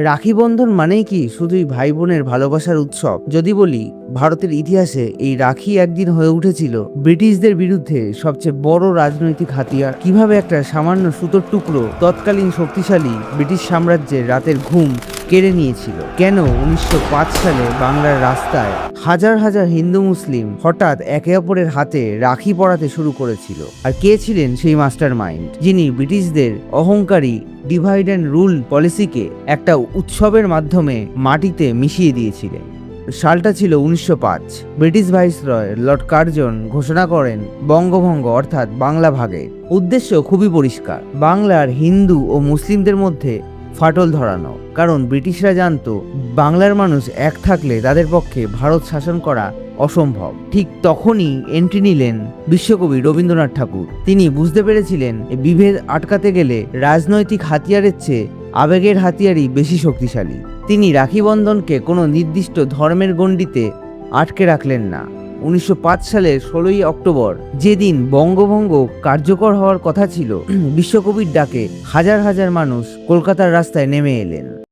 রাখি বন্ধন মানেই কি শুধুই ভাই বোনের ভালোবাসার উৎসব? যদি বলি, ভারতের ইতিহাসে এই রাখি একদিন হয়ে উঠেছিল ব্রিটিশদের বিরুদ্ধে সবচেয়ে বড় রাজনৈতিক হাতিয়ার। কিভাবে একটা সামান্য সুতোর টুকরো তৎকালীন শক্তিশালী ব্রিটিশ সাম্রাজ্যের রাতের ঘুম কেড়ে নিয়েছিল। কেন 1905 সালে বাংলার রাস্তায় হাজার হাজার হিন্দু মুসলিম হঠাৎ একে অপরের হাতে রাখি পরাতে শুরু করেছিল? আর কে ছিলেন সেই মাস্টার মাইন্ড যিনি ব্রিটিশদের অহংকারী ডিভাইড অ্যান্ড রুল পলিসিকে একটা উৎসবের মাধ্যমে মাটিতে মিশিয়ে দিয়েছিলেন? সালটা ছিল 1905। ব্রিটিশ ভাইসরয় লর্ড কার্জন ঘোষণা করেন বঙ্গভঙ্গ অর্থাৎ বাংলা ভাগের। উদ্দেশ্য খুবই পরিষ্কার, বাংলার হিন্দু ও মুসলিমদের মধ্যে ফাটল ধরানো। কারণ ব্রিটিশরা জানতো বাংলার মানুষ এক থাকলে তাদের পক্ষে ভারত শাসন করা অসম্ভব। ঠিক তখনই এন্ট্রি নিলেন বিশ্বকবি রবীন্দ্রনাথ ঠাকুর। তিনি বুঝতে পেরেছিলেন বিভেদ আটকাতে গেলে রাজনৈতিক হাতিয়ারের চেয়ে আবেগের হাতিয়ারই বেশি শক্তিশালী। তিনি রাখি বন্ধনকে কোনো নির্দিষ্ট ধর্মের গণ্ডিতে আটকে রাখলেন না। 1905 সালের 16ই অক্টোবর, যেদিন বঙ্গভঙ্গ কার্যকর হওয়ার কথা ছিল, বিশ্বকবির ডাকে হাজার হাজার মানুষ কলকাতার রাস্তায় নেমে এলেন।